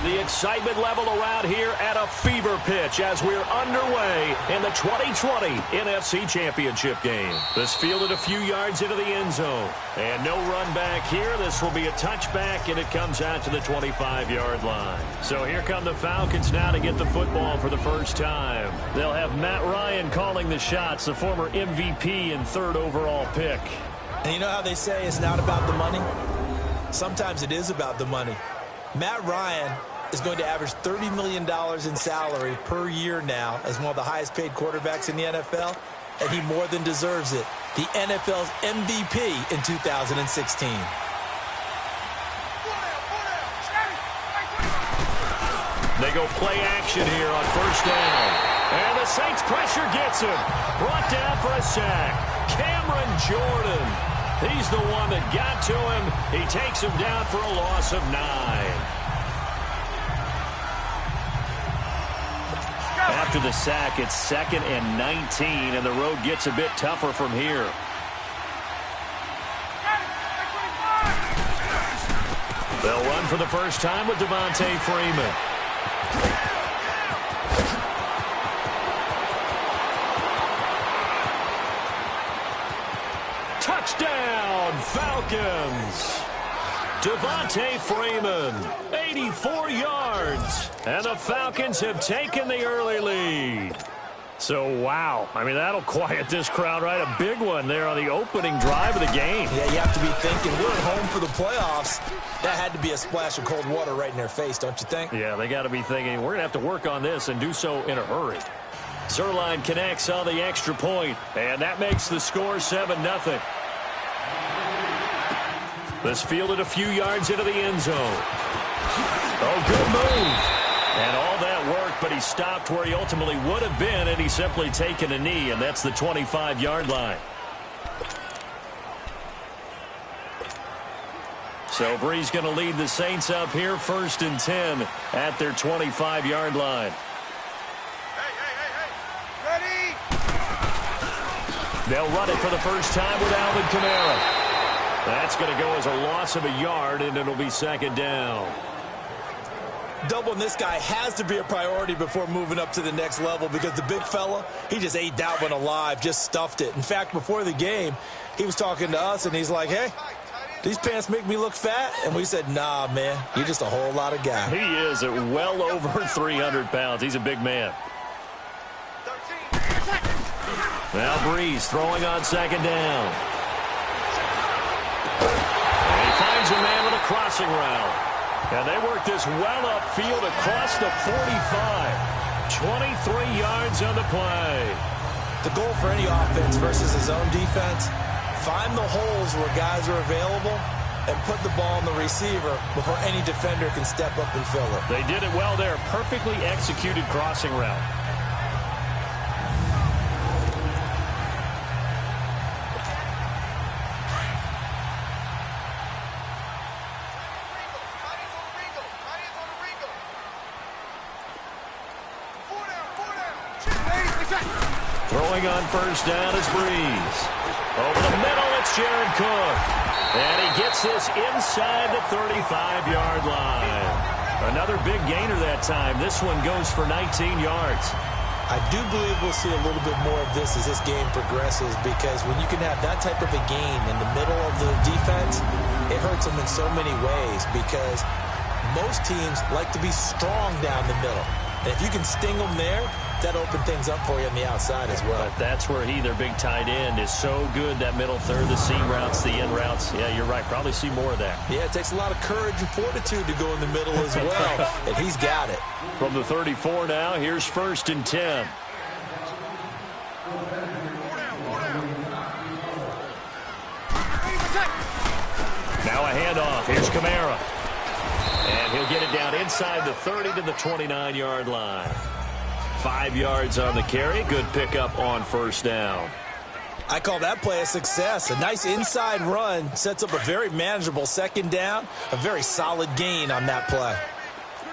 The excitement level around here at a fever pitch as we're underway in the 2020 NFC Championship game. This fielded a few yards into the end zone. And no run back here. This will be a touchback, and it comes out to the 25-yard line. So here come the Falcons now to get the football for the first time. They'll have Matt Ryan calling the shots, the former MVP and third overall pick. And you know how they say it's not about the money? Sometimes it is about the money. Matt Ryan is going to average $30 million in salary per year now as one of the highest paid quarterbacks in the NFL, and he more than deserves it. The NFL's MVP in 2016. They go play action here on first down. And the Saints pressure gets him. Brought down for a sack. Cameron Jordan. He's the one that got to him. He takes him down for a loss of 9. After the sack, it's 2nd and 19, and the road gets a bit tougher from here. They'll run for the first time with Devontae Freeman. Touchdown, Falcons! Devontae Freeman, 84 yards, and the Falcons have taken the early lead. So, wow, I mean, that'll quiet this crowd, right? A big one there on the opening drive of the game. Yeah, you have to be thinking, we're at home for the playoffs. That had to be a splash of cold water right in their face, don't you think? Yeah, they got to be thinking, we're going to have to work on this and do so in a hurry. Zerline connects on the extra point, and that makes the score 7-0. This fielded a few yards into the end zone. Oh, good move. And all that worked, but he stopped where he ultimately would have been, and he's simply taken a knee, and that's the 25-yard line. So Bree's going to lead the Saints up here, 1st and 10 at their 25-yard line. Ready? They'll run it for the first time with Alvin Kamara. That's going to go as a loss of a yard, and it'll be 2nd down. Doubling this guy has to be a priority before moving up to the next level because the big fella, he just ate that one alive, just stuffed it. In fact, before the game, he was talking to us, and he's like, hey, these pants make me look fat? And we said, nah, man, you're just a whole lot of guy. He is at well over 300 pounds. He's a big man. Now Breeze throwing on 2nd down. And he finds a man with a crossing route. And they work this well upfield across the 45. 23 yards on the play. The goal for any offense versus his own defense, find the holes where guys are available and put the ball on the receiver before any defender can step up and fill it. They did it well there. Perfectly executed crossing route. Throwing on first down is Breeze. Over the middle, it's Jared Cook. And he gets this inside the 35-yard line. Another big gainer that time. This one goes for 19 yards. I do believe we'll see a little bit more of this as this game progresses because when you can have that type of a gain in the middle of the defense, it hurts them in so many ways because most teams like to be strong down the middle. And if you can sting them there, that open things up for you on the outside as well. But that's where their big tight end, is so good, that middle third, the seam routes, the in routes. Yeah, you're right. Probably see more of that. Yeah, it takes a lot of courage and fortitude to go in the middle as well, and he's got it. From the 34 now, here's 1st and 10. Now a handoff. Here's Kamara. And he'll get it down inside the 30 to the 29-yard line. 5 yards on the carry. Good pickup on first down. I call that play a success. A nice inside run sets up a very manageable 2nd down. A very solid gain on that play.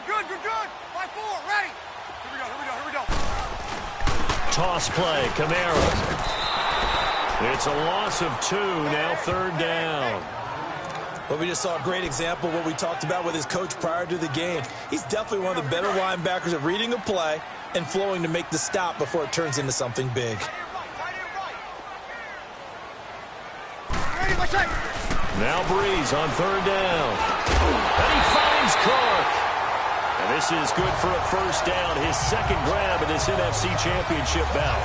You're good. 5-4, ready. Here we go. Toss play, Kamara. It's a loss of 2, now 3rd down. Well, we just saw a great example of what we talked about with his coach prior to the game. He's definitely one of the better linebackers at reading a play and flowing to make the stop before it turns into something big. Now Breeze on third down. And he finds Clark. And this is good for a first down, his second grab in this NFC Championship bout.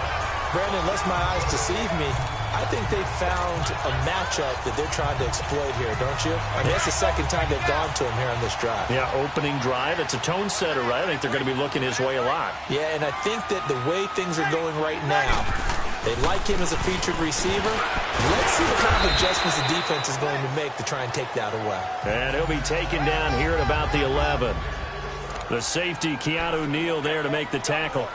Brandon, unless my eyes deceive me, I think they found a matchup that they're trying to exploit here, don't you? I mean, that's the second time they've gone to him here on this drive. Yeah, opening drive. It's a tone setter, right? I think they're going to be looking his way a lot. Yeah, and I think that the way things are going right now, they like him as a featured receiver. Let's see what kind of adjustments the defense is going to make to try and take that away. And he'll be taken down here at about the 11. The safety, Keanu Neal, there to make the tackle.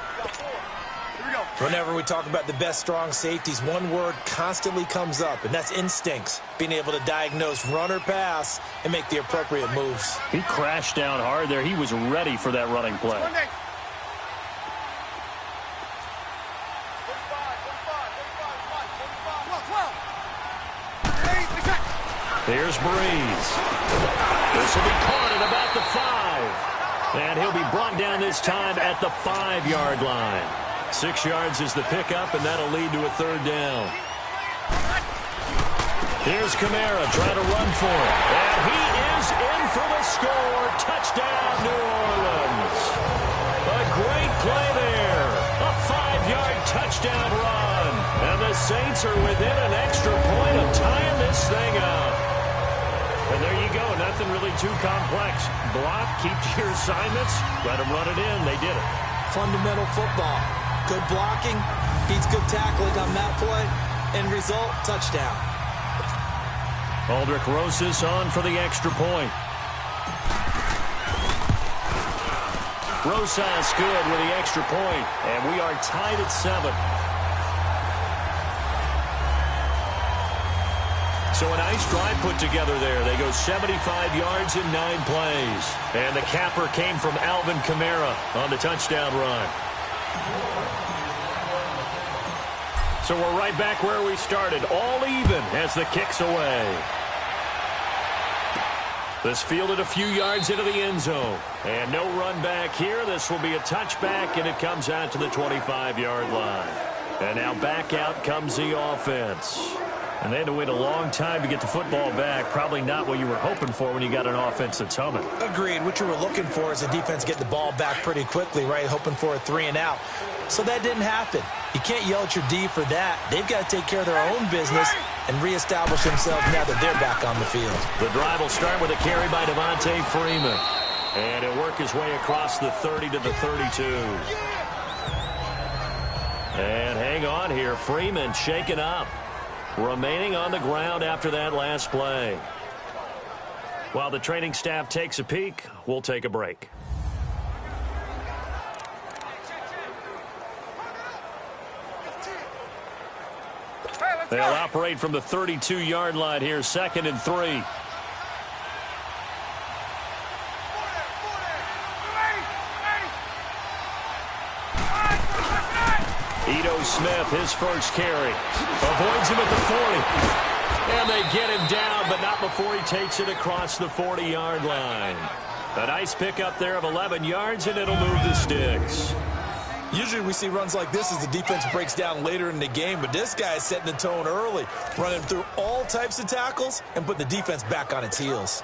Whenever we talk about the best strong safeties, one word constantly comes up, and that's instincts. Being able to diagnose run or pass and make the appropriate moves. He crashed down hard there. He was ready for that running play. Here's Breeze. This will be caught at about the 5. And he'll be brought down this time at the 5-yard line. 6 yards is the pickup, and that'll lead to a third down. Here's Kamara trying to run for it. And he is in for the score. Touchdown, New Orleans. A great play there. A 5-yard touchdown run. And the Saints are within an extra point of tying this thing up. And there you go. Nothing really too complex. Block, keep to your assignments, let them run it in. They did it. Fundamental football. Good blocking, beats good tackling on that play, and result, touchdown. Aldrich Rosas on for the extra point. Rosas good with the extra point, and we are tied at 7. So a nice drive put together there. They go 75 yards in 9 plays. And the capper came from Alvin Kamara on the touchdown run. So we're right back where we started, all even as the kick's away. This fielded a few yards into the end zone. And no run back here. This will be a touchback, and it comes out to the 25-yard line. And now back out comes the offense. And they had to wait a long time to get the football back. Probably not what you were hoping for when you got an offense that's humming. Agreed. What you were looking for is the defense get the ball back pretty quickly, right? Hoping for a 3 and out. So that didn't happen. You can't yell at your D for that. They've got to take care of their own business and reestablish themselves now that they're back on the field. The drive will start with a carry by Devontae Freeman. And he'll work his way across the 30 to the 32. And hang on here. Freeman shaken up. Remaining on the ground after that last play. While the training staff takes a peek, we'll take a break. They'll operate from the 32-yard line here, 2nd and 3. Ito Smith, his first carry. Avoids him at the 40. And they get him down, but not before he takes it across the 40-yard line. A nice pickup there of 11 yards, and it'll move the sticks. Usually we see runs like this as the defense breaks down later in the game, but this guy is setting the tone early, running through all types of tackles and put the defense back on its heels.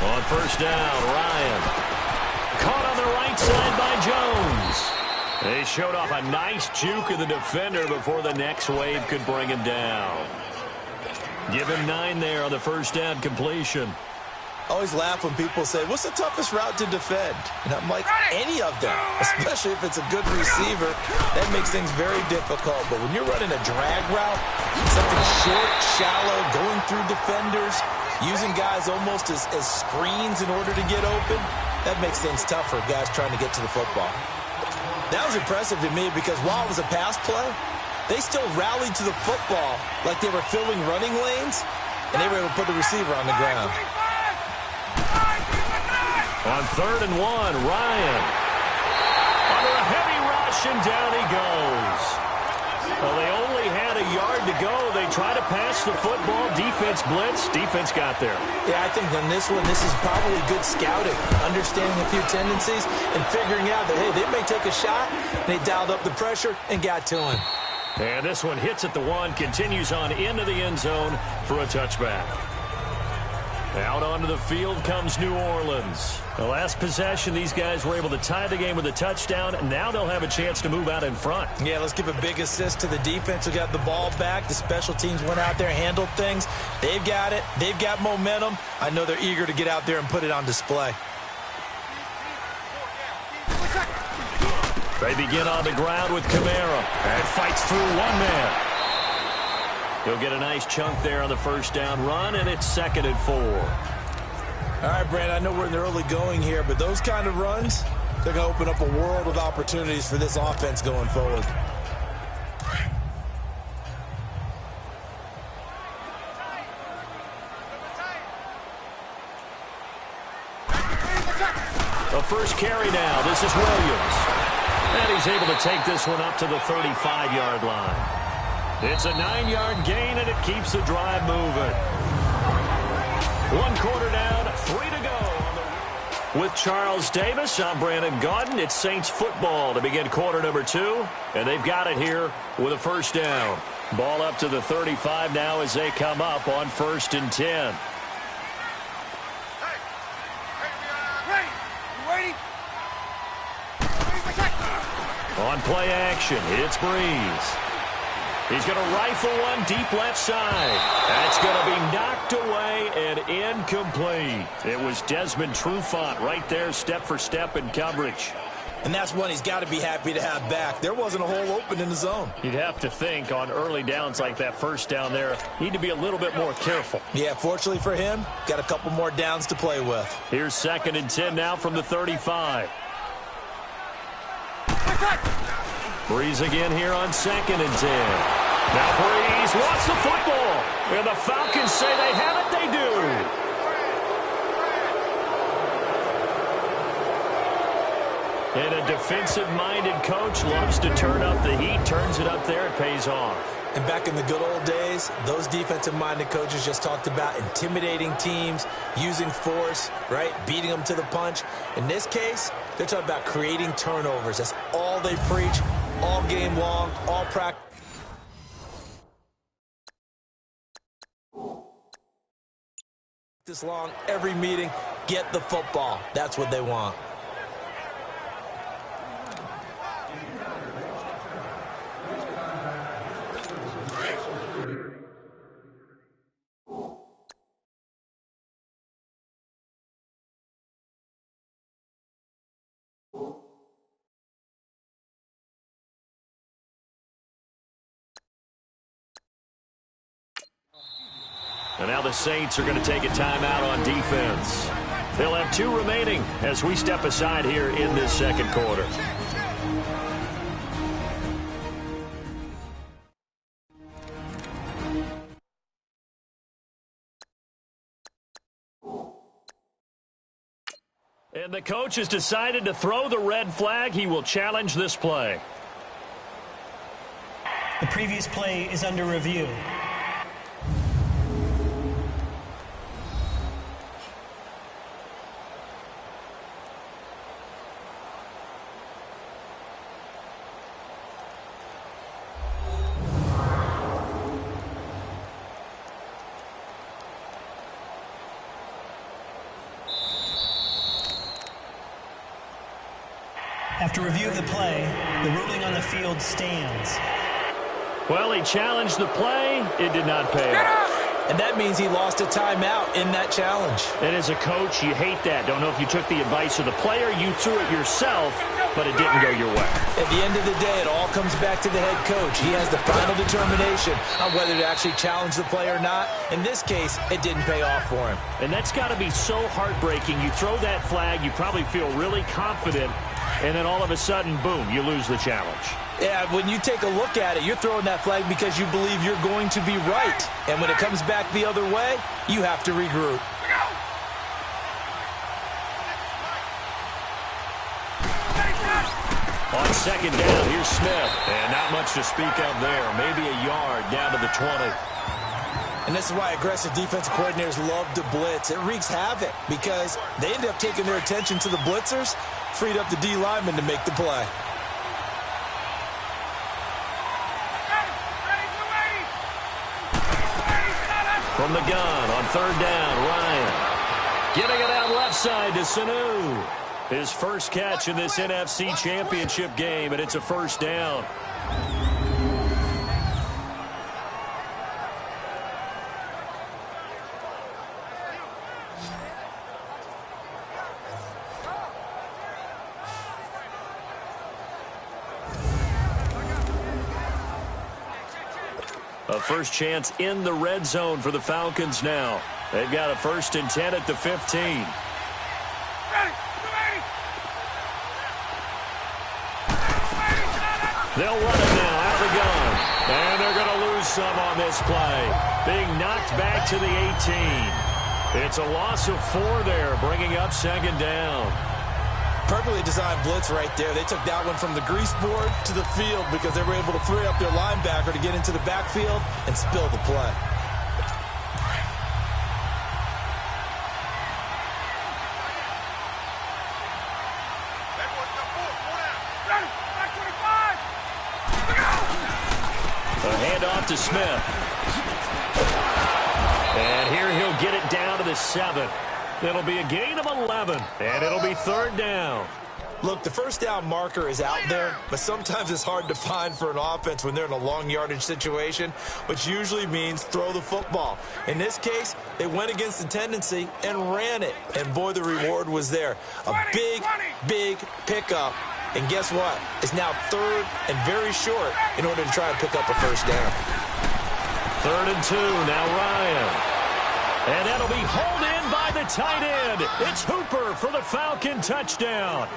On first down, Ryan. Caught on the right side by Jones. They showed off a nice juke of the defender before the next wave could bring him down. Give him 9 there on the first down completion. I always laugh when people say, what's the toughest route to defend? And I'm like, any of them, especially if it's a good receiver. That makes things very difficult. But when you're running a drag route, something short, shallow, going through defenders, using guys almost as screens in order to get open, that makes things tough for guys trying to get to the football. That was impressive to me because while it was a pass play, they still rallied to the football like they were filling running lanes, and they were able to put the receiver on the ground. On 3rd and 1, Ryan. to go. They try to pass the football. Defense blitz. Defense got there. Yeah, I think on this one, this is probably good scouting, understanding a few tendencies and figuring out that, hey, they may take a shot. They dialed up the pressure and got to him. And this one hits at the 1, continues on into the end zone for a touchback. Out onto the field comes New Orleans. The last possession, these guys were able to tie the game with a touchdown. Now they'll have a chance to move out in front. Yeah, let's give a big assist to the defense who got the ball back. The special teams went out there, handled things. They've got it. They've got momentum. I know they're eager to get out there and put it on display. They begin on the ground with Kamara and fights through one man. He'll get a nice chunk there on the first down run, and it's 2nd and 4. All right, Brandon, I know we're in the early going here, but those kind of runs, they're going to open up a world of opportunities for this offense going forward. The first carry now. This is Williams. And he's able to take this one up to the 35-yard line. It's a 9-yard gain, and it keeps the drive moving. 1 quarter down, 3 to go. With Charles Davis, I'm Brandon Gaudin. It's Saints football to begin quarter number 2, and they've got it here with a first down. Ball up to the 35 now as they come up on 1st and 10. On play action, it's Breeze. He's going to rifle one deep left side. That's going to be knocked away and incomplete. It was Desmond Trufant right there, step for step in coverage. And that's one he's got to be happy to have back. There wasn't a hole open in the zone. You'd have to think on early downs like that first down there, need to be a little bit more careful. Yeah, fortunately for him, got a couple more downs to play with. Here's 2nd and 10 now from the 35. Breeze again here on 2nd and 10. Now Breeze wants the football. And the Falcons say they have it. They do. And a defensive-minded coach loves to turn up the heat, turns it up there, it pays off. And back in the good old days, those defensive-minded coaches just talked about intimidating teams, using force, right, beating them to the punch. In this case, they're talking about creating turnovers. That's all they preach, all game long, all practice. This long, every meeting, get the football. That's what they want. And now the Saints are going to take a timeout on defense. They'll have 2 remaining as we step aside here in this 2nd quarter. And the coach has decided to throw the red flag. He will challenge this play. The previous play is under review. After review of the play, the ruling on the field stands. Well, he challenged the play. It did not pay off. And that means he lost a timeout in that challenge. And as a coach, you hate that. Don't know if you took the advice of the player, you threw it yourself, but it didn't go your way. At the end of the day, it all comes back to the head coach. He has the final determination on whether to actually challenge the play or not. In this case, it didn't pay off for him. And that's got to be so heartbreaking. You throw that flag, you probably feel really confident, and then all of a sudden, boom, you lose the challenge. Yeah, when you take a look at it, you're throwing that flag because you believe you're going to be right. And when it comes back the other way, you have to regroup. On second down, here's Smith. And not much to speak of there. Maybe a yard down to the 20. And this is why aggressive defensive coordinators love to blitz. It wreaks havoc because they end up taking their attention to the blitzers, freed up the D lineman to make the play. From the gun on third down, Ryan. Getting it out left side to Sanu. His first catch in this NFC Championship game, and it's a first down. A first chance in the red zone for the Falcons now. They've got a 1st and 10 at the 15. They'll run it now out of the gun. And they're going to lose some on this play. Being knocked back to the 18. It's a loss of 4 there, bringing up second down. Perfectly designed blitz right there. They took that one from the grease board to the field because they were able to free up their linebacker to get into the backfield and spill the play. Handoff to Smith. And here he'll get it down to the 7. It'll be a gain of 11, and it'll be third down. Look, the first down marker is out there, but sometimes it's hard to find for an offense when they're in a long yardage situation, which usually means throw the football. In this case, they went against the tendency and ran it, and boy, the reward was there. A big, big pickup. And guess what? It's now third and very short in order to try and pick up a first down. 3rd and 2, now Ryan. And that'll be hauled in by the tight end. It's Hooper for the Falcon touchdown.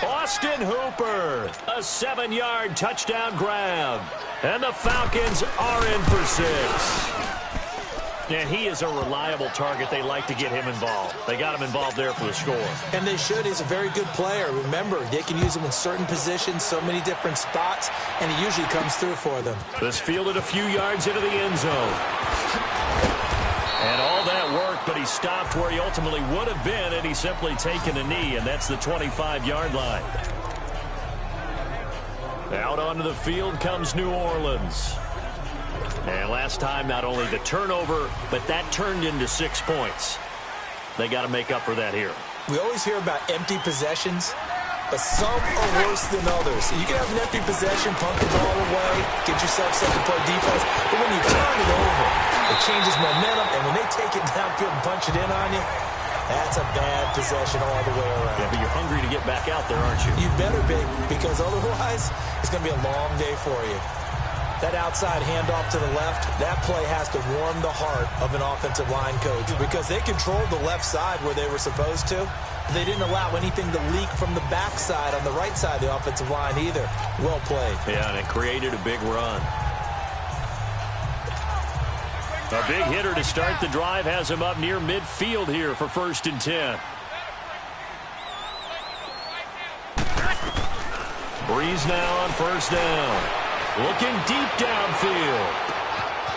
Austin Hooper, a 7-yard touchdown grab. And the Falcons are in for 6. And he is a reliable target. They like to get him involved. They got him involved there for the score. And they should. He's a very good player. Remember, they can use him in certain positions, so many different spots, and he usually comes through for them. This fielded a few yards into the end zone. And all that worked, but he stopped where he ultimately would have been, and he's simply taken a knee, and that's the 25-yard line. Out onto the field comes New Orleans. And last time, not only the turnover, but that turned into 6 points. They got to make up for that here. We always hear about empty possessions, but some are worse than others. You can have an empty possession, punt the ball away, get yourself set to play defense, but when you turn it over, it changes momentum, and when they take it downfield and punch it in on you, that's a bad possession all the way around. Yeah, but you're hungry to get back out there, aren't you? You better be, because otherwise, it's going to be a long day for you. That outside handoff to the left, that play has to warm the heart of an offensive line coach because they controlled the left side where they were supposed to. They didn't allow anything to leak from the backside on the right side of the offensive line either. Well played. Yeah, and it created a big run. A big hitter to start the drive has him up near midfield here for 1st and 10. Breeze now on 1st down. Looking deep downfield.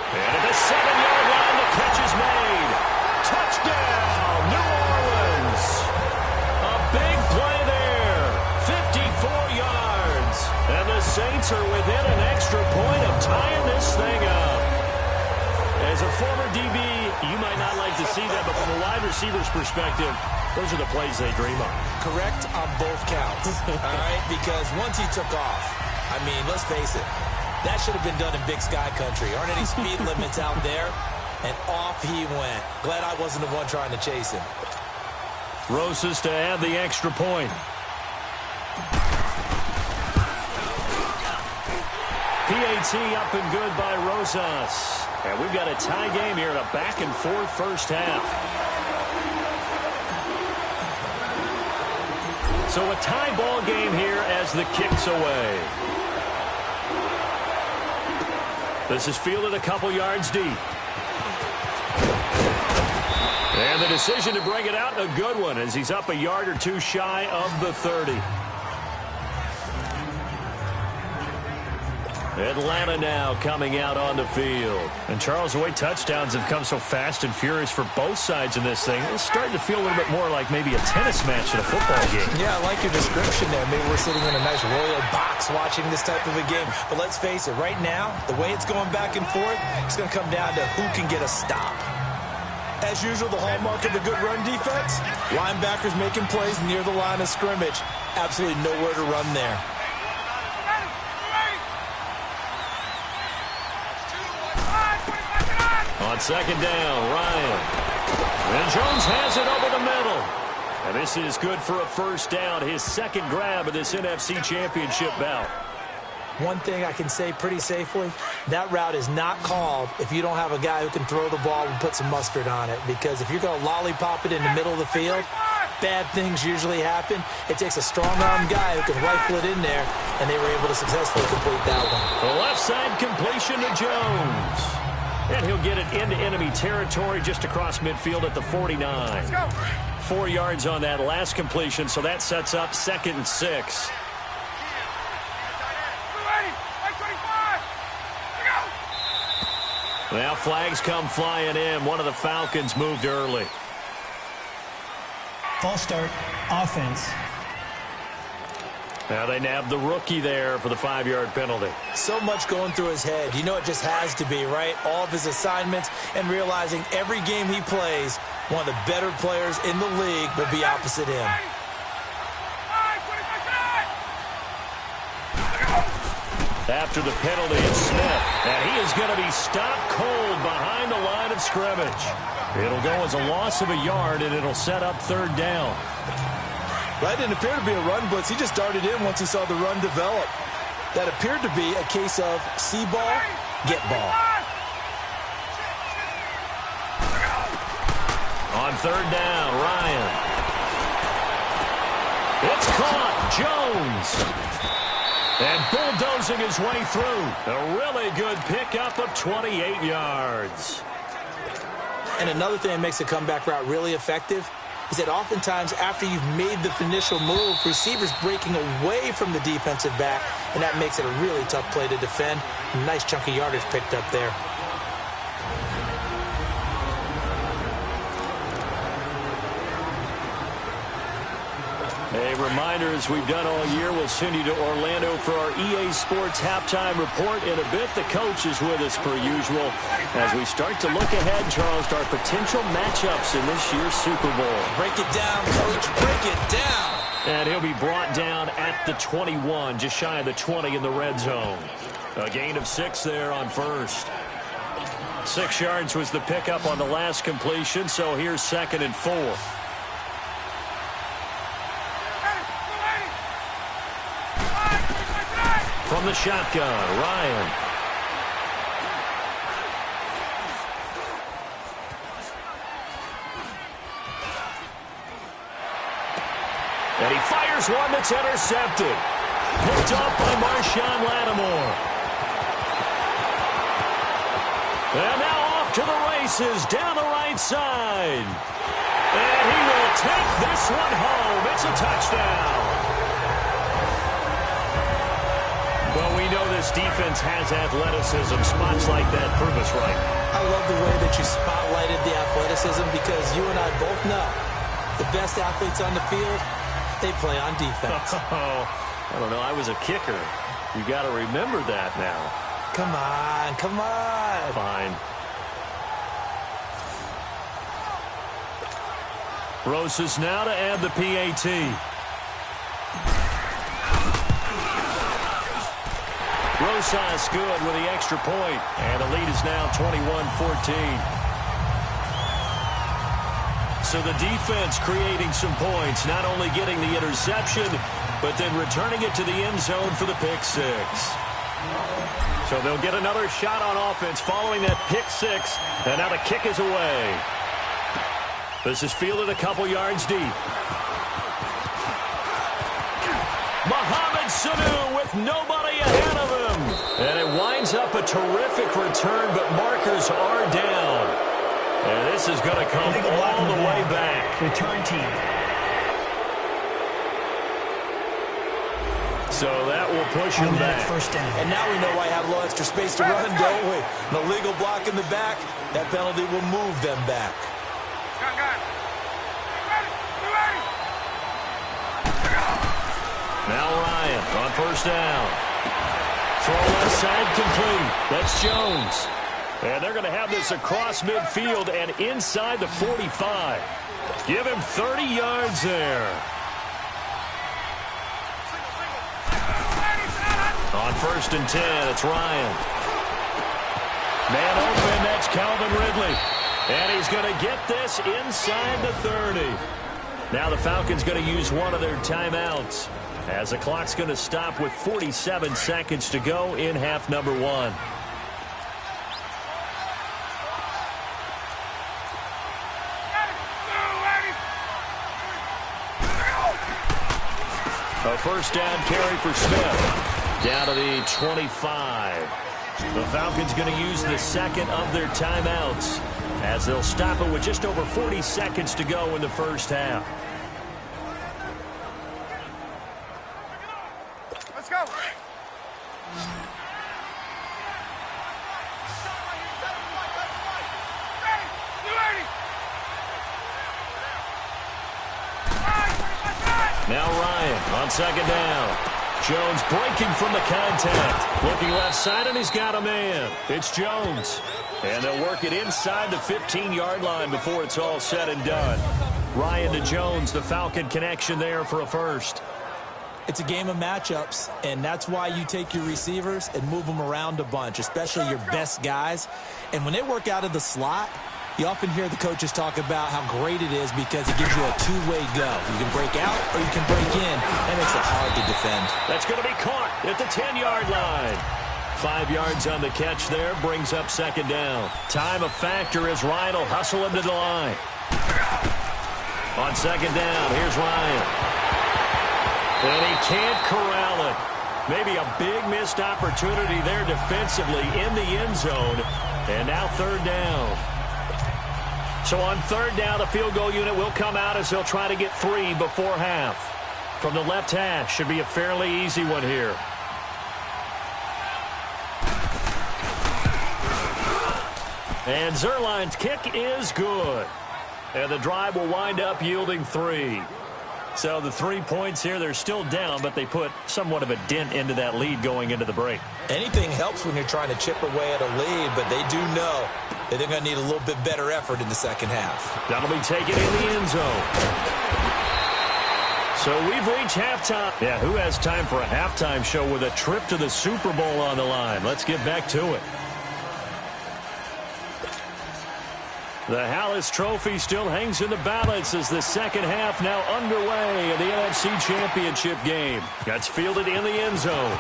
And at the 7-yard line, the catch is made. Touchdown, New Orleans. A big play there. 54 yards. And the Saints are within an extra point of tying this thing up. As a former DB, you might not like to see that, but from a wide receiver's perspective, those are the plays they dream of. Correct on both counts, all right? Because once he took off, I mean, let's face it, that should have been done in Big Sky Country. Aren't any speed limits out there? And off he went. Glad I wasn't the one trying to chase him. Rosas to add the extra point. PAT up and good by Rosas. And we've got a tie game here in a back-and-forth first half. So a tie ball game here as the kick's away. This is fielded a couple yards deep. And the decision to bring it out, a good one, as he's up a yard or two shy of the 30. Atlanta now coming out on the field. And Charles, the way touchdowns have come so fast and furious for both sides in this thing, it's starting to feel a little bit more like maybe a tennis match at a football game. Yeah, I like your description there. Maybe we're sitting in a nice royal box watching this type of a game. But let's face it, right now, the way it's going back and forth, it's going to come down to who can get a stop. As usual, the hallmark of a good run defense, linebackers making plays near the line of scrimmage. Absolutely nowhere to run there. On second down, Ryan. And Jones has it over the middle. And this is good for a first down, his second grab of this NFC Championship bout. One thing I can say pretty safely, that route is not called if you don't have a guy who can throw the ball and put some mustard on it. Because if you're going to lollipop it in the middle of the field, bad things usually happen. It takes a strong-arm guy who can rifle it in there, and they were able to successfully complete that one. The left side completion to Jones. And he'll get it into enemy territory just across midfield at the 49. 4 yards on that last completion, so that sets up 2nd and 6. Now flags come flying in. One of the Falcons moved early. False start, offense. Now they nabbed the rookie there for the 5-yard penalty. So much going through his head. You know it just has to be, right? All of his assignments and realizing every game he plays, one of the better players in the league will be opposite him. After the penalty, it's Smith. And he is going to be stopped cold behind the line of scrimmage. It'll go as a loss of a yard, and it'll set up 3rd down. That didn't appear to be a run blitz. He just darted in once he saw the run develop. That appeared to be a case of see ball, get ball. On 3rd down, Ryan. It's caught. Jones. And bulldozing his way through. A really good pickup of 28 yards. And another thing that makes the comeback route really effective is that oftentimes after you've made the initial move, receivers breaking away from the defensive back, and that makes it a really tough play to defend. A nice chunk of yardage picked up there. A reminder, as we've done all year, we'll send you to Orlando for our EA Sports halftime report. In a bit, the coach is with us per usual as we start to look ahead, Charles, to our potential matchups in this year's Super Bowl. Break it down, Coach. Break it down. And he'll be brought down at the 21, just shy of the 20 in the red zone. A gain of 6 there on first. 6 yards was the pickup on the last completion, so here's 2nd and 4. From the shotgun, Ryan. And he fires one that's intercepted. Picked up by Marshawn Lattimore. And now off to the races down the right side. And he will take this one home. It's a touchdown. Well, we know this defense has athleticism. Spots like that prove us right. I love the way that you spotlighted the athleticism because you and I both know the best athletes on the field, they play on defense. I don't know. I was a kicker. You got to remember that now. Come on, come on. Fine. Rosas now to add the PAT. Rosas good with the extra point, and the lead is now 21-14. So the defense creating some points, not only getting the interception, but then returning it to the end zone for the pick 6. So they'll get another shot on offense following that pick 6, and now the kick is away. This is fielded a couple yards deep. Mohamed Sanu with nobody ahead of him. And it winds up a terrific return, but markers are down. And this is going to come all the way back. Return team. So that will push him back. First down. And now we know why I have a little extra space to run, don't we? An illegal block in the back, that penalty will move them back. Now Ryan on first down. Throw left side complete. That's Jones. And they're going to have this across midfield and inside the 45. Give him 30 yards there. On first and 10, it's Ryan. Man open, that's Calvin Ridley. And he's going to get this inside the 30. Now the Falcons going to use one of their timeouts, as the clock's going to stop with 47 seconds to go in half number 1. A first down carry for Smith. Down to the 25. The Falcons going to use the second of their timeouts, as they'll stop it with just over 40 seconds to go in the first half. Let's go. Now Ryan on second down. Jones breaking from the contact. Looking left side, and he's got a man. It's Jones. And they'll work it inside the 15-yard line before it's all said and done. Ryan to Jones, the Falcon connection there for a first. It's a game of matchups, and that's why you take your receivers and move them around a bunch, especially your best guys. And when they work out of the slot, you often hear the coaches talk about how great it is because it gives you a two-way go. You can break out or you can break in. That makes it hard to defend. That's going to be caught at the 10-yard line. 5 yards on the catch there, brings up second down. Time a factor as Ryan will hustle him to the line. On second down, here's Ryan. And he can't corral it. Maybe a big missed opportunity there defensively in the end zone. And now third down. So on third down, the field goal unit will come out as they'll try to get 3 before half. From the left hash, should be a fairly easy one here. And Zerline's kick is good. And the drive will wind up yielding 3. So the 3 points here, they're still down, but they put somewhat of a dent into that lead going into the break. Anything helps when you're trying to chip away at a lead, but they do know that they're going to need a little bit better effort in the second half. That'll be taken in the end zone. So we've reached halftime. Yeah, who has time for a halftime show with a trip to the Super Bowl on the line? Let's get back to it. The Hallis Trophy still hangs in the balance as the second half now underway in the NFC Championship game. That's fielded in the end zone.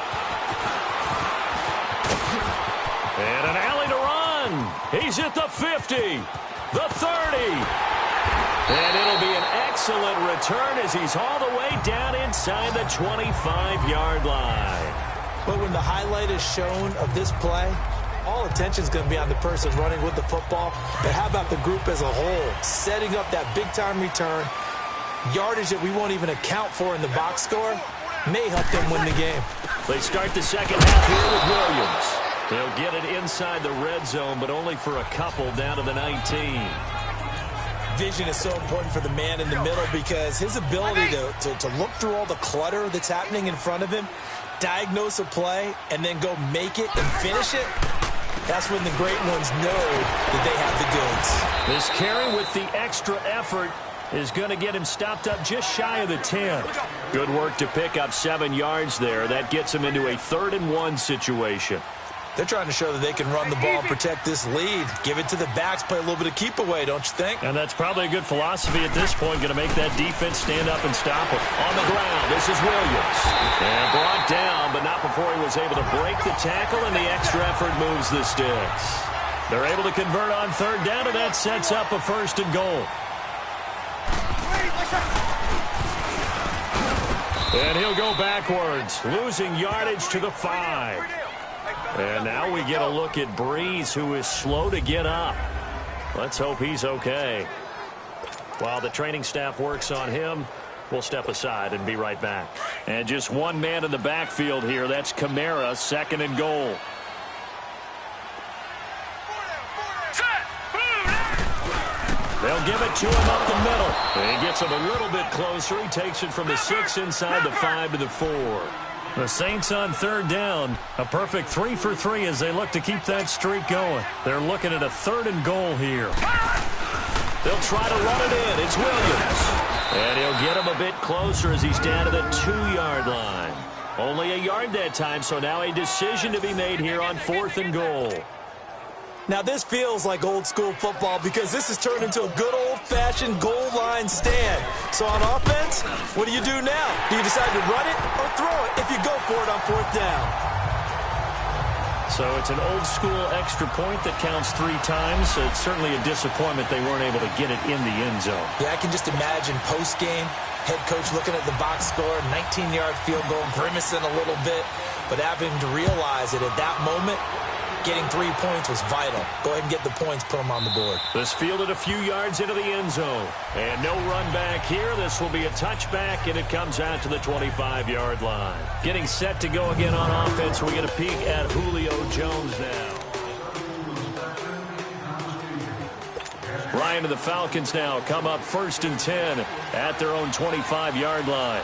And an alley to run. He's at the 50, the 30. And it'll be an excellent return as he's all the way down inside the 25-yard line. But when the highlight is shown of this play, all attention is going to be on the person running with the football. But how about the group as a whole? Setting up that big-time return, yardage that we won't even account for in the box score, may help them win the game. They start the second half here with Williams. They'll get it inside the red zone, but only for a couple down to the 19. Vision is so important for the man in the middle because his ability to look through all the clutter that's happening in front of him, diagnose a play, and then go make it and finish it, that's when the great ones know that they have the goods. This carry with the extra effort is going to get him stopped up just shy of the 10. Good work to pick up 7 yards there. That gets him into a 3rd and 1 situation. They're trying to show that they can run the ball and protect this lead. Give it to the backs, play a little bit of keep away, don't you think? And that's probably a good philosophy at this point, going to make that defense stand up and stop him. On the ground, this is Williams. And brought down, but not before he was able to break the tackle, and the extra effort moves the sticks. They're able to convert on third down, and that sets up a 1st and goal. And he'll go backwards, losing yardage to the 5. And now we get a look at Breeze, who is slow to get up. Let's hope he's okay. While the training staff works on him, We'll step aside and be right back. And just one man in the backfield here. That's Kamara, 2nd and goal. They'll give it to him up the middle. He gets it a little bit closer. He takes it from the 6 inside the 5 to the 4. The Saints on 3rd down. A perfect 3 for 3 as they look to keep that streak going. They're looking at a 3rd and goal here. They'll try to run it in. It's Williams. And he'll get him a bit closer as he's down to the 2-yard line. Only a yard that time, so now a decision to be made here on 4th and goal. Now, this feels like old-school football because this has turned into a good old-fashioned goal line stand. So on offense, what do you do now? Do you decide to run it or throw it if you go for it on 4th down? So it's an old-school extra point that counts 3 times. So it's certainly a disappointment they weren't able to get it in the end zone. Yeah, I can just imagine post-game, head coach looking at the box score, 19-yard field goal, grimacing a little bit, but having to realize that at that moment, getting 3 points was vital. Go ahead and get the points, put them on the board. This fielded a few yards into the end zone. And no run back here. This will be a touchback, and it comes out to the 25-yard line. Getting set to go again on offense. We get a peek at Julio Jones now. Ryan and the Falcons now come up 1st and 10 at their own 25-yard line.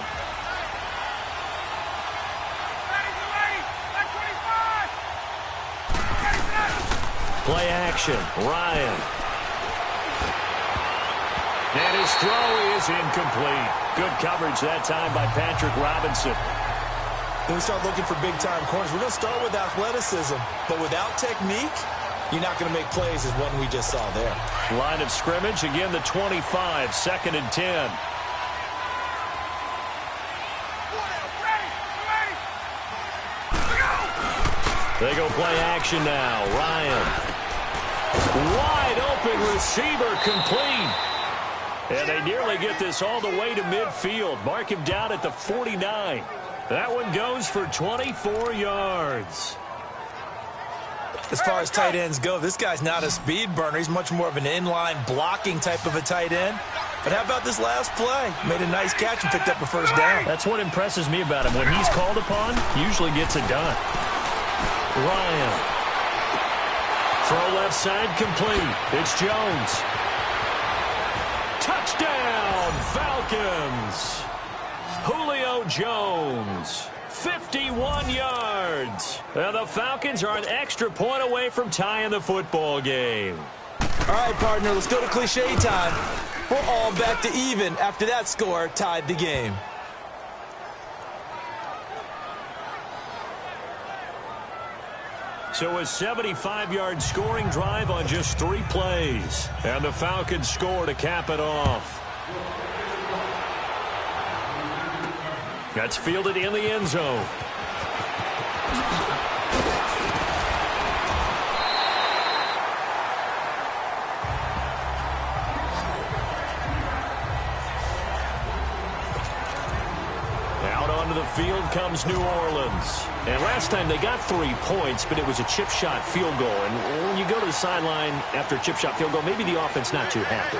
Play action. Ryan. And his throw is incomplete. Good coverage that time by Patrick Robinson. When we start looking for big-time corners, we're going to start with athleticism. But without technique, you're not going to make plays as one we just saw there. Line of scrimmage, again the 25, 2nd and 10. They go play action now. Ryan. Wide open receiver complete. And they nearly get this all the way to midfield. Mark him down at the 49. That one goes for 24 yards. As far as tight ends go, this guy's not a speed burner. He's much more of an inline blocking type of a tight end. But how about this last play? Made a nice catch and picked up a 1st down. That's what impresses me about him. When he's called upon, he usually gets it done. Ryan. Throw left side complete. It's Jones. Touchdown, Falcons. Julio Jones, 51 yards. And the Falcons are an extra point away from tying the football game. All right, partner, let's go to cliche time. We're all back to even after that score tied the game. So a 75-yard scoring drive on just 3 plays. And the Falcons score to cap it off. That's fielded in the end zone. Out onto the field comes New Orleans. And last time they got 3 points, but it was a chip shot field goal. And when you go to the sideline after a chip shot field goal, maybe the offense not too happy.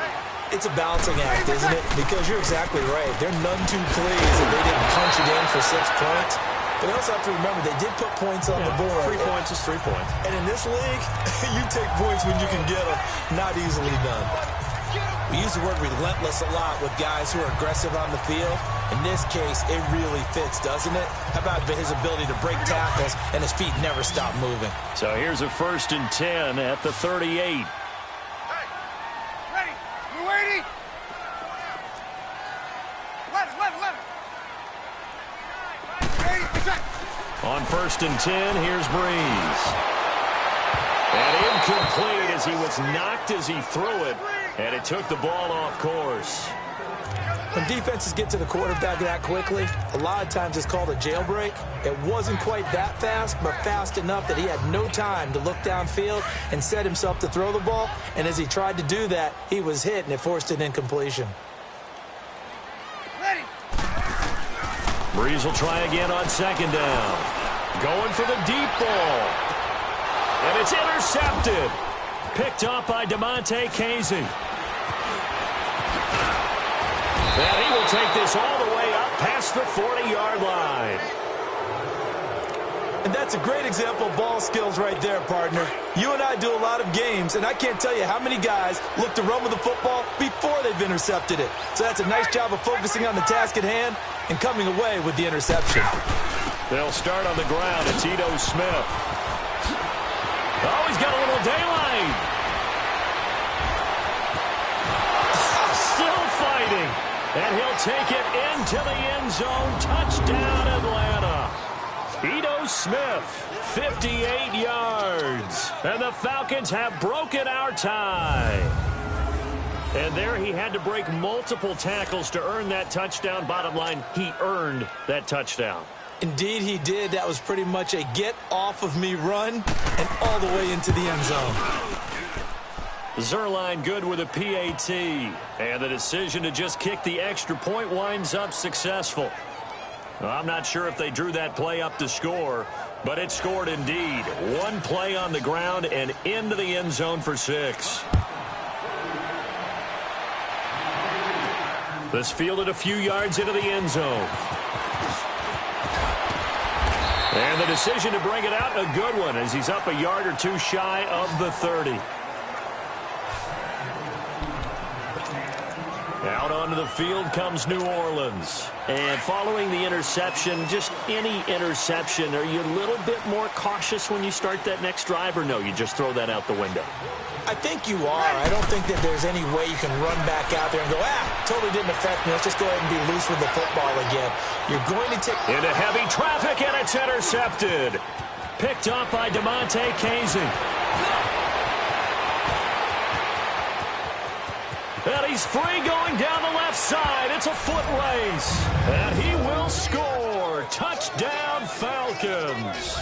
It's a balancing act, isn't it? Because you're exactly right. They're none too pleased that they didn't punch it in for 6 points. But they also have to remember they did put points on the board. 3 points is 3 points. And in this league, you take points when you can get them. Not easily done. We use the word relentless a lot with guys who are aggressive on the field. In this case, it really fits, doesn't it? How about his ability to break tackles and his feet never stop moving? So here's a 1st and 10 at the 38. On 1st and 10, here's Breeze. And incomplete as he was knocked as he threw it, and it took the ball off course. When defenses get to the quarterback that quickly, a lot of times it's called a jailbreak. It wasn't quite that fast, but fast enough that he had no time to look downfield and set himself to throw the ball. And as he tried to do that, he was hit, and it forced an incompletion. Breeze will try again on 2nd down. Going for the deep ball. And it's intercepted. Picked up by DeMonte Casey. And he will take this all the way up past the 40-yard line. And that's a great example of ball skills right there, partner. You and I do a lot of games, and I can't tell you how many guys look to run with the football before they've intercepted it. So that's a nice job of focusing on the task at hand and coming away with the interception. They'll start on the ground. It's Ito Smith. Oh, he's got a little daylight. Still fighting. And he'll take it into the end zone. Touchdown, Atlanta. Ito Smith, 58 yards. And the Falcons have broken our tie. And there he had to break multiple tackles to earn that touchdown. Bottom line, he earned that touchdown. Indeed he did. That was pretty much a get-off-of-me run and all the way into the end zone. Zuerlein good with a PAT. And the decision to just kick the extra point winds up successful. I'm not sure if they drew that play up to score, but it scored indeed. One play on the ground and into the end zone for 6. This fielded a few yards into the end zone. And the decision to bring it out, a good one, as he's up a yard or two shy of the 30. Out onto the field comes New Orleans. And following the interception, just any interception, are you a little bit more cautious when you start that next drive, or no, you just throw that out the window? I think you are. I don't think that there's any way you can run back out there and go, totally didn't affect me. Let's just go ahead and be loose with the football again. You're going to take... Into heavy traffic, and it's intercepted. Picked up by DeMonte Kazin. And he's free going down the left side. It's a foot race. And he will score. Touchdown, Falcons.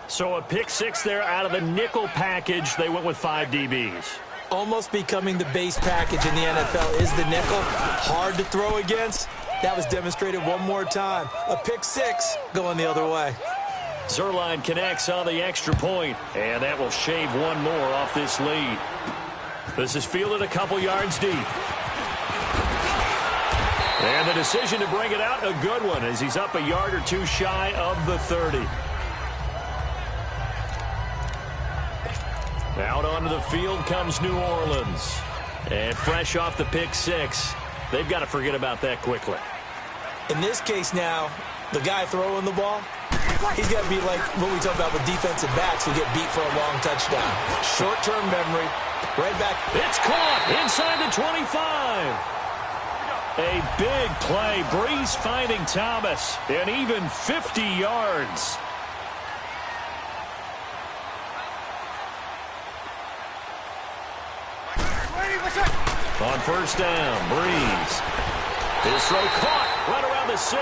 So a pick 6 there out of the nickel package. They went with 5 DBs. Almost becoming the base package in the NFL is the nickel. Hard to throw against. That was demonstrated one more time. A pick 6 going the other way. Zuerlein connects on the extra point, and that will shave one more off this lead. This is fielded a couple yards deep. And the decision to bring it out, a good one, as he's up a yard or two shy of the 30. Out onto the field comes New Orleans. And fresh off the pick 6, they've got to forget about that quickly. In this case now, the guy throwing the ball, he's got to be like what we talk about with defensive backs who get beat for a long touchdown. Short-term memory, right back. It's caught inside the 25. A big play. Breeze finding Thomas, and even 50 yards. On first down, Breeze. His throw caught right around the 6.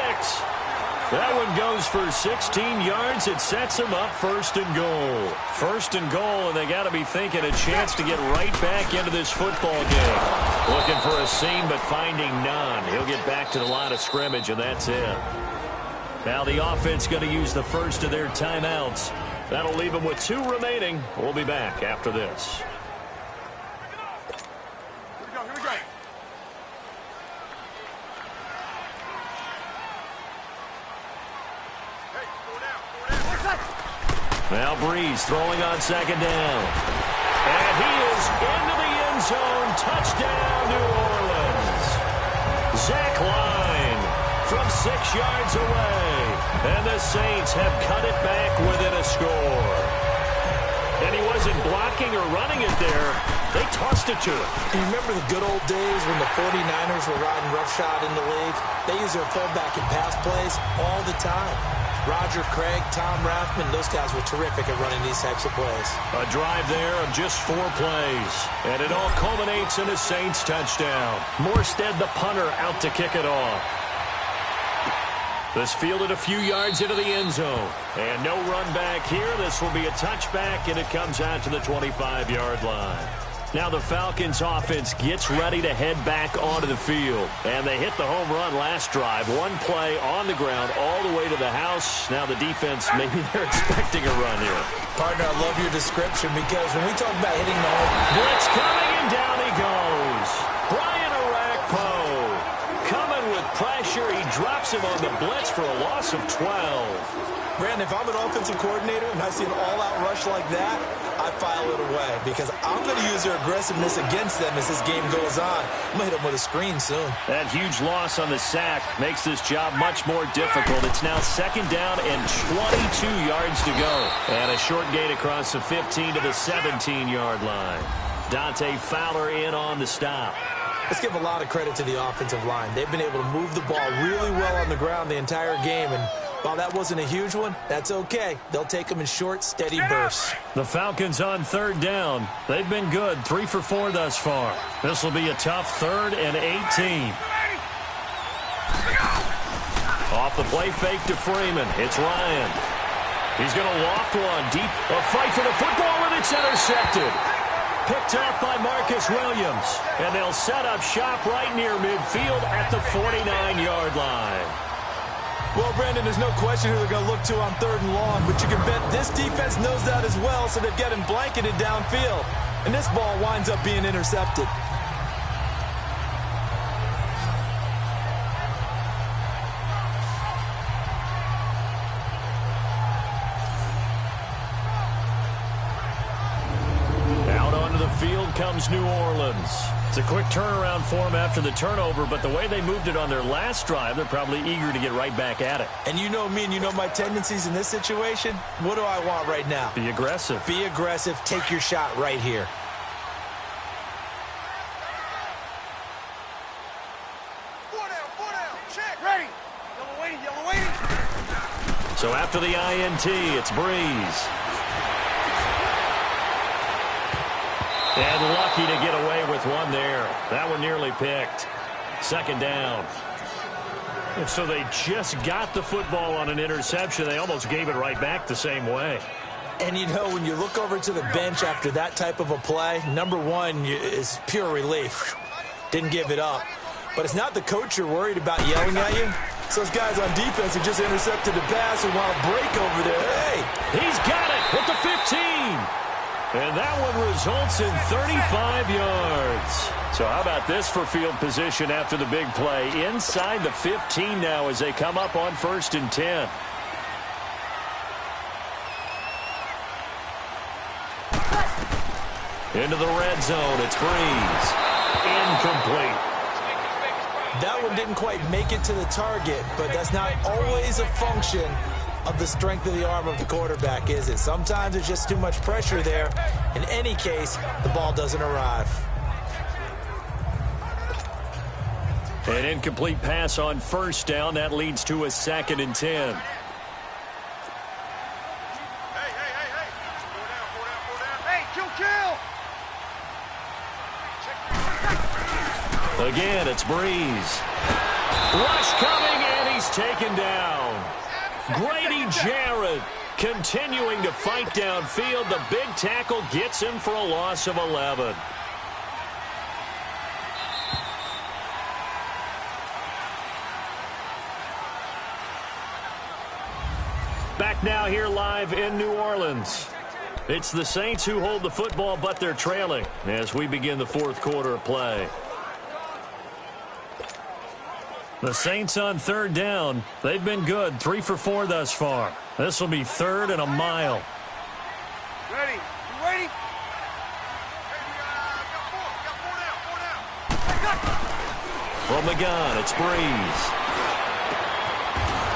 That one goes for 16 yards. It sets him up first and goal. First and goal, and they got to be thinking a chance to get right back into this football game. Looking for a seam, but finding none. He'll get back to the line of scrimmage, and that's it. Now the offense going to use the first of their timeouts. That'll leave them with 2 remaining. We'll be back after this. Now Breeze throwing on second down. And he is into the end zone. Touchdown, New Orleans. Zach Line from 6 yards away. And the Saints have cut it back within a score. And he wasn't blocking or running it there. They tossed it to him. You remember the good old days when the 49ers were riding roughshod in the league? They use their fullback in pass plays all the time. Roger Craig, Tom Rathman, those guys were terrific at running these types of plays. A drive there of just 4 plays. And it all culminates in a Saints touchdown. Morstead, the punter, out to kick it off. This fielded a few yards into the end zone. And no run back here. This will be a touchback, and it comes out to the 25-yard line. Now the Falcons offense gets ready to head back onto the field. And they hit the home run last drive. One play on the ground all the way to the house. Now the defense, maybe they're expecting a run here. Partner, I love your description because when we talk about hitting the home... Blitz coming, and down he goes. Brian Array pressure. He drops him on the blitz for a loss of 12. Brandon, if I'm an offensive coordinator and I see an all-out rush like that, I file it away because I'm going to use their aggressiveness against them as this game goes on. I'm going to hit them with a screen soon. That huge loss on the sack makes this job much more difficult. It's now 2nd down and 22 yards to go. And a short gain across the 15 to the 17-yard line. Dante Fowler in on the stop. Let's give a lot of credit to the offensive line. They've been able to move the ball really well on the ground the entire game, and while that wasn't a huge one, that's okay. They'll take them in short, steady bursts. The Falcons on 3rd down. They've been good, 3 for 4 thus far. This will be a tough 3rd and 18. Off the play fake to Freeman. It's Ryan. He's going to loft one deep. A fight for the football, and it's intercepted. Picked up by Marcus Williams. And they'll set up shop right near midfield at the 49-yard line. Well, Brandon, there's no question who they're going to look to on 3rd and long, but you can bet this defense knows that as well, so they've got him blanketed downfield. And this ball winds up being intercepted. Field comes New Orleans. It's a quick turnaround for them after the turnover, but the way they moved it on their last drive, they're probably eager to get right back at it. And you know me and you know my tendencies in this situation. What do I want right now? Be aggressive. Be aggressive. Take your shot right here. Four down. Check. Ready. Yellow waiting. So after the INT, it's Breeze. And lucky to get away with one there. That one nearly picked. 2nd down. And so they just got the football on an interception. They almost gave it right back the same way. And, you know, when you look over to the bench after that type of a play, number one is pure relief. Didn't give it up. But it's not the coach you're worried about yelling at you. It's those guys on defense who just intercepted the pass and want to break over there. Hey! He's got it with the 15. And that one results in 35 yards. So how about this for field position after the big play? Inside the 15 now as they come up on 1st and 10. Into the red zone. It's Breeze. Incomplete. That one didn't quite make it to the target, but that's not always a function of the strength of the arm of the quarterback, is it? Sometimes there's just too much pressure there. In any case, the ball doesn't arrive. An incomplete pass on 1st down. That leads to a 2nd and 10. Kill. Again, it's Breeze. Rush coming, and he's taken down. Grady Jarrett continuing to fight downfield. The big tackle gets him for a loss of 11. Back now here live in New Orleans. It's the Saints who hold the football, but they're trailing as we begin the 4th quarter of play. The Saints on 3rd down. They've been good, 3 for 4 thus far. This will be 3rd and a mile. Ready. You ready? From the gun, it's Breeze.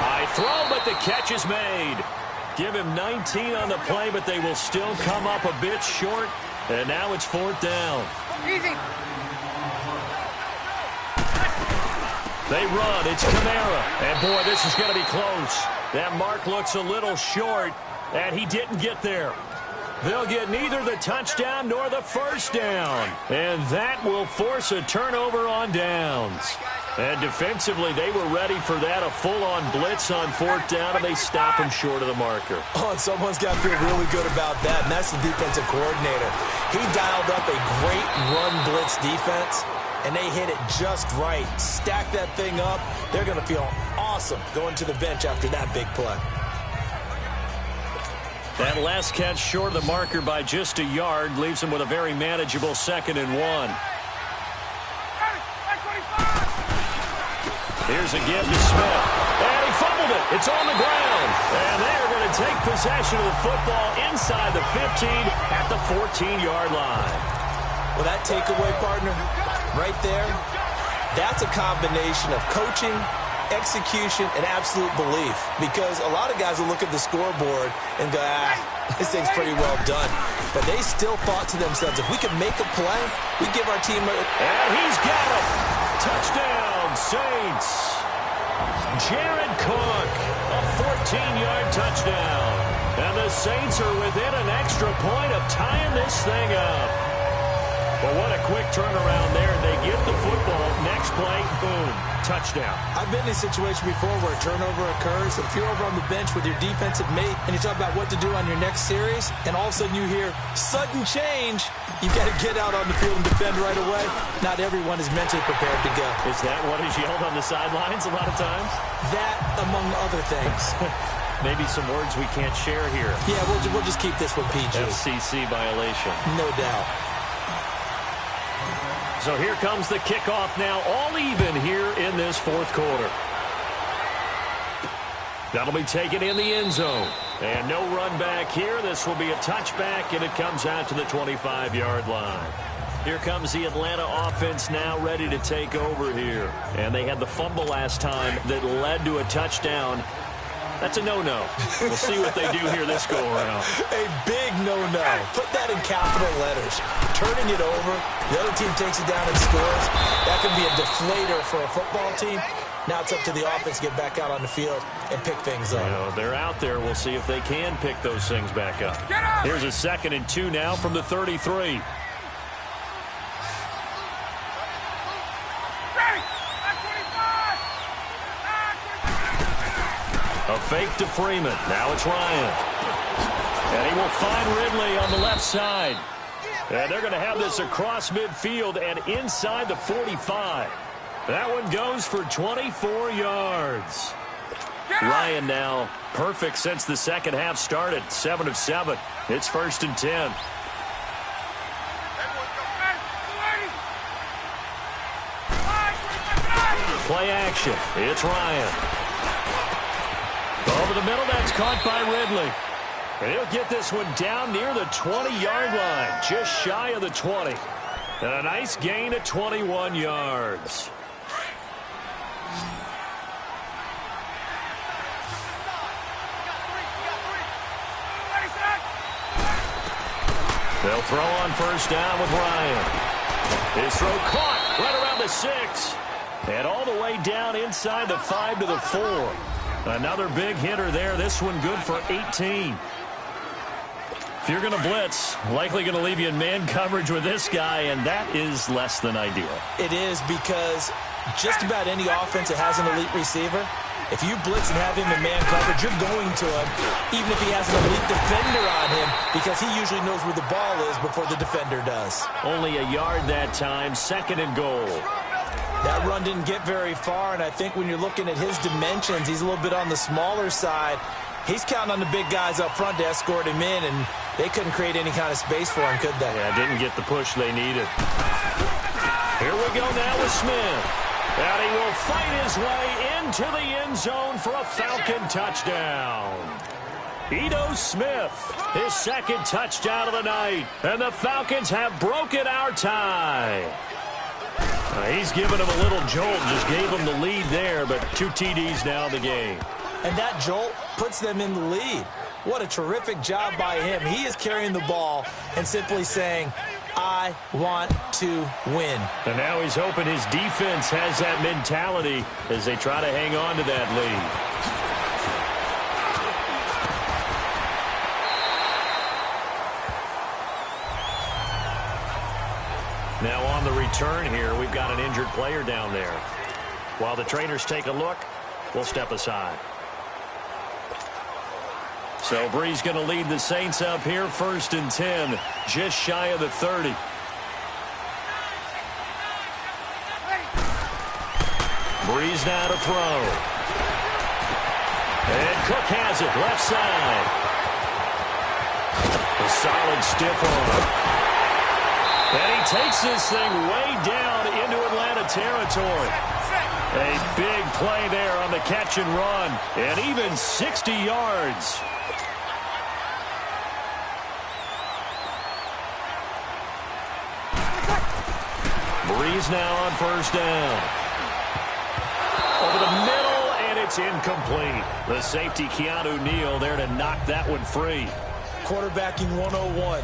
High throw, but the catch is made. Give him 19 on the play, but they will still come up a bit short. And now it's 4th down. Easy. They run. It's Kamara. And, boy, this is going to be close. That mark looks a little short, and he didn't get there. They'll get neither the touchdown nor the 1st down. And that will force a turnover on downs. And defensively, they were ready for that, a full-on blitz on 4th down, and they stop him short of the marker. Oh, and someone's got to feel really good about that, and that's the defensive coordinator. He dialed up a great run blitz defense, and they hit it just right. Stack that thing up. They're going to feel awesome going to the bench after that big play. That last catch short of the marker by just a yard leaves them with a very manageable 2nd and 1. Here's a give to Smith. And he fumbled it. It's on the ground. And they're going to take possession of the football inside the 15 at the 14-yard line. Well, that takeaway, partner, right there, that's a combination of coaching, execution, and absolute belief. Because a lot of guys will look at the scoreboard and go, this thing's pretty well done. But they still thought to themselves, if we can make a play, we give our team a... And he's got it. Touchdown, Saints. Jared Cook, a 14-yard touchdown. And the Saints are within an extra point of tying this thing up. Well, what a quick turnaround there. They get the football. Next play, boom, touchdown. I've been in a situation before where a turnover occurs. If you're over on the bench with your defensive mate and you talk about what to do on your next series, and all of a sudden you hear sudden change, you've got to get out on the field and defend right away. Not everyone is mentally prepared to go. Is that what is yelled on the sidelines a lot of times? That, among other things. Maybe some words we can't share here. Yeah, we'll just keep this one PG. FCC violation. No doubt. So here comes the kickoff now, all even here in this fourth quarter. That'll be taken in the end zone. And no run back here. This will be a touchback, and it comes out to the 25-yard line. Here comes the Atlanta offense now ready to take over here. And they had the fumble last time that led to a touchdown. That's a no-no. We'll see what they do here this go-around. A big no-no. Put that in capital letters. Turning it over, the other team takes it down and scores. That can be a deflator for a football team. Now it's up to the offense to get back out on the field and pick things up. Well, they're out there. We'll see if they can pick those things back up. Here's a 2nd and 2 now from the 33. A fake to Freeman. Now it's Ryan. And he will find Ridley on the left side. And they're going to have this across midfield and inside the 45. That one goes for 24 yards. Ryan now perfect since the second half started. 7 of 7. It's 1st and 10. Play action. It's Ryan. Over the middle, that's caught by Ridley. And he'll get this one down near the 20-yard line, just shy of the 20. And a nice gain of 21 yards. They'll throw on 1st down with Ryan. His throw caught right around the 6. And all the way down inside the 5 to the 4. Another big hitter there. This one good for 18. If you're going to blitz, likely going to leave you in man coverage with this guy, and that is less than ideal. It is, because just about any offense that has an elite receiver, if you blitz and have him in man coverage, you're going to him, even if he has an elite defender on him, because he usually knows where the ball is before the defender does. Only a yard that time, 2nd and goal. That run didn't get very far, and I think when you're looking at his dimensions, he's a little bit on the smaller side. He's counting on the big guys up front to escort him in, and they couldn't create any kind of space for him, could they? Yeah, didn't get the push they needed. Here we go now with Smith. And he will fight his way into the end zone for a Falcon touchdown. Ito Smith, his 2nd touchdown of the night. And the Falcons have broken our tie. He's given him a little jolt, just gave him the lead there, but 2 TDs now in the game. And that jolt puts them in the lead. What a terrific job by him. He is carrying the ball and simply saying, I want to win. And now he's hoping his defense has that mentality as they try to hang on to that lead. Now on the return here, we've got an injured player down there. While the trainers take a look, we'll step aside. So Bree's going to lead the Saints up here, 1st and 10, just shy of the 30. Breeze now to throw. And Cook has it, left side. A solid stiff arm. And he takes this thing way down into Atlanta territory. A big play there on the catch and run, and even 60 yards. Breeze now on first down. Over the middle, and it's incomplete. The safety, Keanu Neal, there to knock that one free. Quarterbacking 101.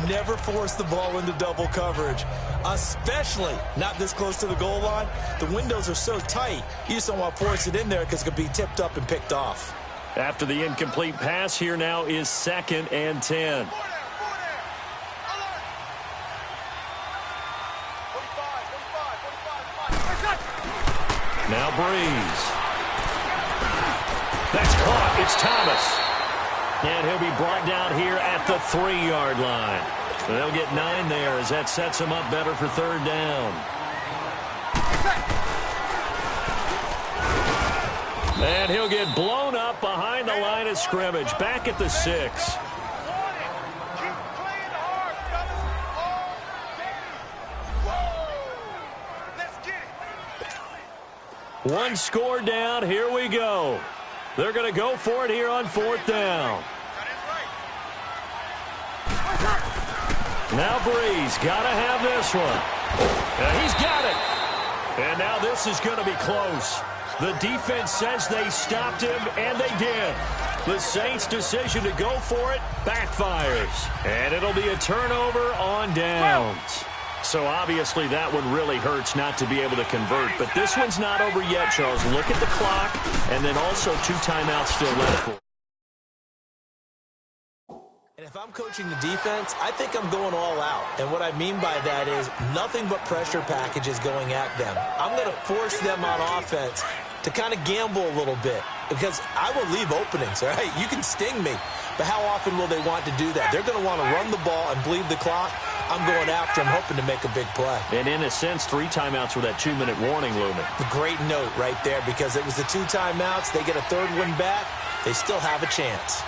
Never force the ball into double coverage, especially not this close to the goal line. The windows are so tight, you just don't want to force it in there because it could be tipped up and picked off. After the incomplete pass, here now is 2nd and 10. Now Breeze. That's caught. It's Thomas. And he'll be brought down here at the 3-yard line. They'll get 9 there as that sets him up better for 3rd down. And he'll get blown up behind the line of scrimmage, back at the 6. One score down. Here we go. They're going to go for it here on 4th down. Now Breeze, got to have this one. He's got it. And now this is going to be close. The defense says they stopped him, and they did. The Saints' decision to go for it backfires. And it'll be a turnover on downs. So obviously that one really hurts not to be able to convert. But this one's not over yet, Charles. Look at the clock, and then also 2 timeouts still left for. And if I'm coaching the defense, I think I'm going all out. And what I mean by that is nothing but pressure packages going at them. I'm going to force them on offense to kind of gamble a little bit because I will leave openings, all right? You can sting me, but how often will they want to do that? They're going to want to run the ball and bleed the clock. I'm going after them, hoping to make a big play. And in a sense, 3 timeouts with that 2-minute warning looming. A great note right there because it was the 2 timeouts. They get a 3rd one back. They still have a chance.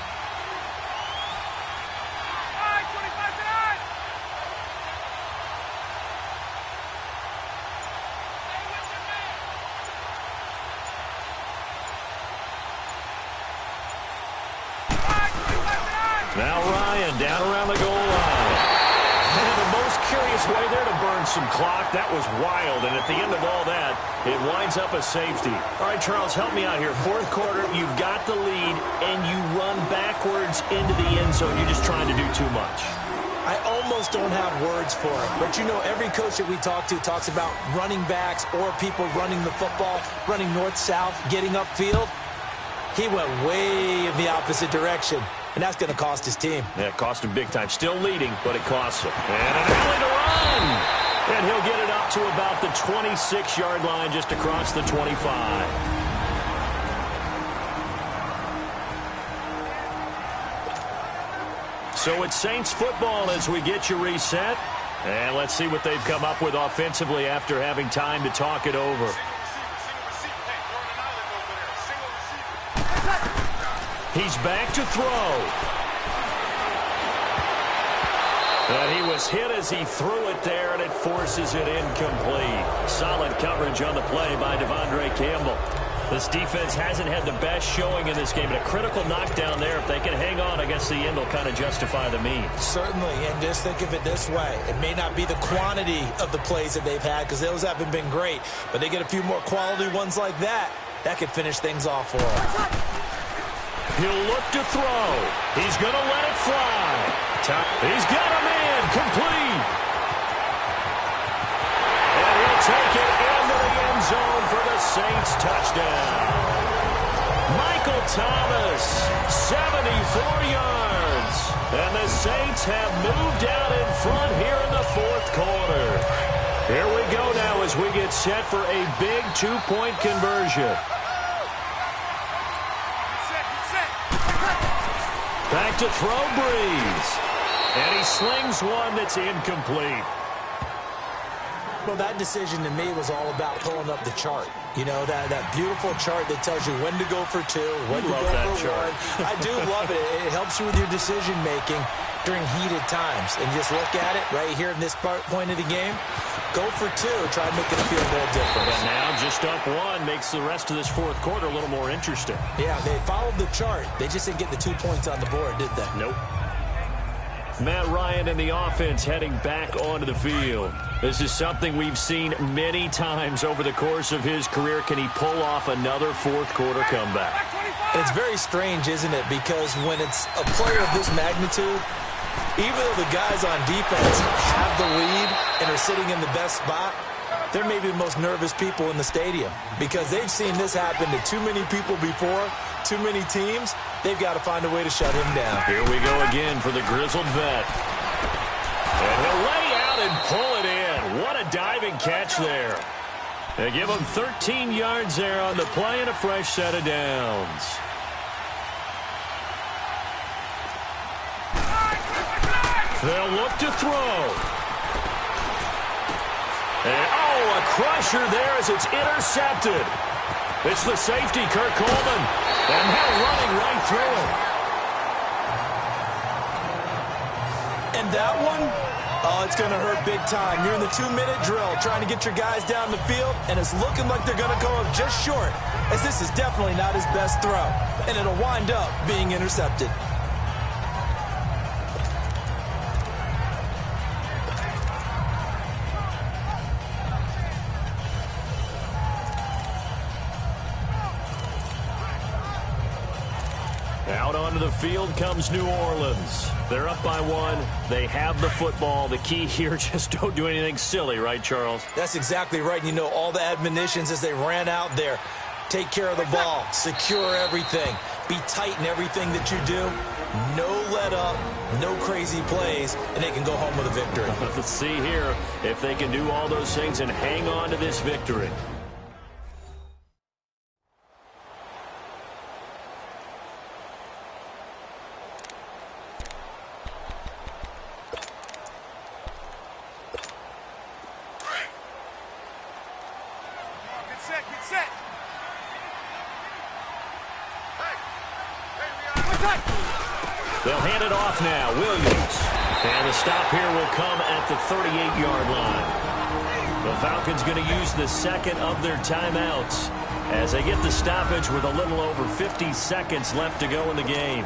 Now Ryan down around the goal line. And the most curious way there to burn some clock. That was wild. And at the end of all that, it winds up a safety. All right, Charles, help me out here. 4th quarter, you've got the lead, and you run backwards into the end zone. You're just trying to do too much. I almost don't have words for it. But, you know, every coach that we talk to talks about running backs or people running the football, running north-south, getting upfield. He went way in the opposite direction. And that's going to cost his team. Yeah, it cost him big time. Still leading, but it costs him. And an alley to run. And he'll get it up to about the 26-yard line, just across the 25. So it's Saints football as we get you reset. And let's see what they've come up with offensively after having time to talk it over. He's back to throw. And he was hit as he threw it there, and it forces it incomplete. Solid coverage on the play by Devondre Campbell. This defense hasn't had the best showing in this game, but a critical knockdown there. If they can hang on, I guess the end will kind of justify the means. Certainly, and just think of it this way. It may not be the quantity of the plays that they've had because those haven't been great, but they get a few more quality ones like that. That could finish things off for them. He'll look to throw. He's going to let it fly. He's got a man complete. And he'll take it into the end zone for the Saints touchdown. Michael Thomas, 74 yards. And the Saints have moved out in front here in the 4th quarter. Here we go now as we get set for a big 2-point conversion. Back to throw Breeze. And he slings one that's incomplete. Well, that decision to me was all about pulling up the chart. You know, that beautiful chart that tells you when to go for 2, when to go for 1. I do love it. It helps you with your decision-making during heated times. And just look at it right here in this point of the game. Go for two. Try and make it feel a little different. And now just up one makes the rest of this fourth quarter a little more interesting. Yeah, they followed the chart. They just didn't get the 2 points on the board, did they? Nope. Matt Ryan and the offense heading back onto the field. This is something we've seen many times over the course of his career. Can he pull off another fourth quarter comeback? And it's very strange, isn't it? Because when it's a player of this magnitude, even though the guys on defense have the lead and are sitting in the best spot, they're maybe the most nervous people in the stadium because they've seen this happen to too many people before, too many teams. They've got to find a way to shut him down. Here we go again for the grizzled vet. And he'll lay out and pull it in. What a diving catch there. They give him 13 yards there on the play and a fresh set of downs. They'll look to throw. And, a crusher there as it's intercepted. It's the safety, Kurt Coleman. And they're running right through him. And that one, it's going to hurt big time. You're in the 2-minute drill trying to get your guys down the field, and it's looking like they're going to go up just short, as this is definitely not his best throw. And it'll wind up being intercepted. Out onto the field comes New Orleans. They're up by one. They have the football. The key here, just don't do anything silly, right, Charles? That's exactly right. And you know, all the admonitions as they ran out there. Take care of the ball. Secure everything. Be tight in everything that you do. No let up. No crazy plays. And they can go home with a victory. Let's see here if they can do all those things and hang on to this victory. They'll hand it off now. Williams. And the stop here will come at the 38-yard line. The Falcons going to use the second of their timeouts as they get the stoppage with a little over 50 seconds left to go in the game.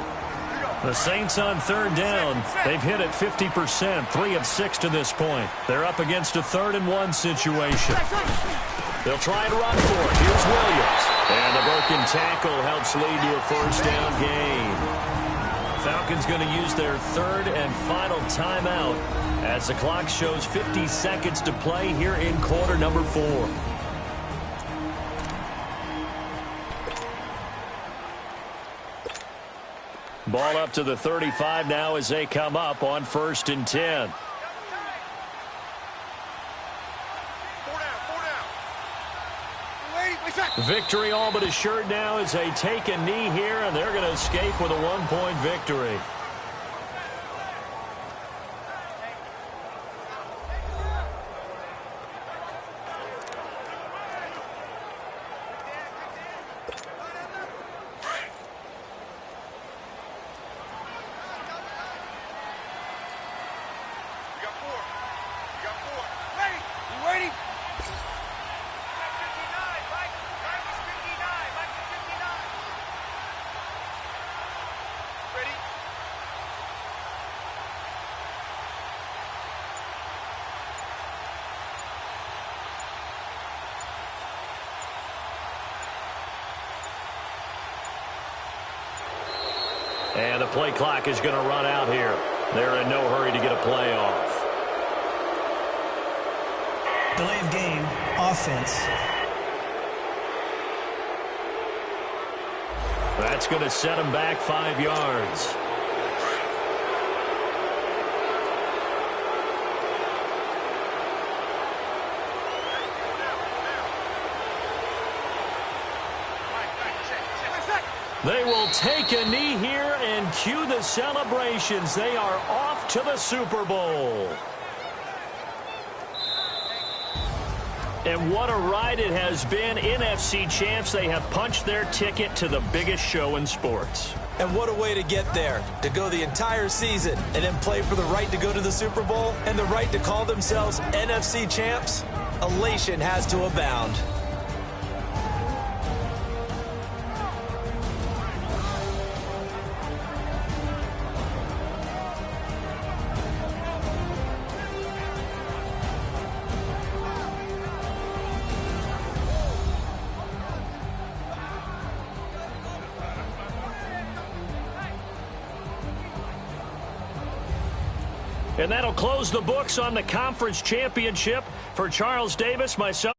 The Saints on third down. They've hit it 50%, 3 of 6 to this point. They're up against a 3rd-and-1 situation. They'll try and run for it. Here's Williams. And the broken tackle helps lead to a first down gain. Falcons going to use their 3rd and final timeout as the clock shows 50 seconds to play here in quarter number 4. Ball up to the 35 now as they come up on 1st and 10. Victory all but assured now as they take a knee here, and they're going to escape with a 1-point victory. And the play clock is going to run out here. They're in no hurry to get a play off. Delay of game, offense. That's going to set them back 5 yards. They will take a knee here and cue the celebrations. They are off to the Super Bowl. And what a ride it has been. NFC champs, they have punched their ticket to the biggest show in sports. And what a way to get there, to go the entire season and then play for the right to go to the Super Bowl and the right to call themselves NFC champs. Elation has to abound. And that'll close the books on the conference championship. For Charles Davis, myself.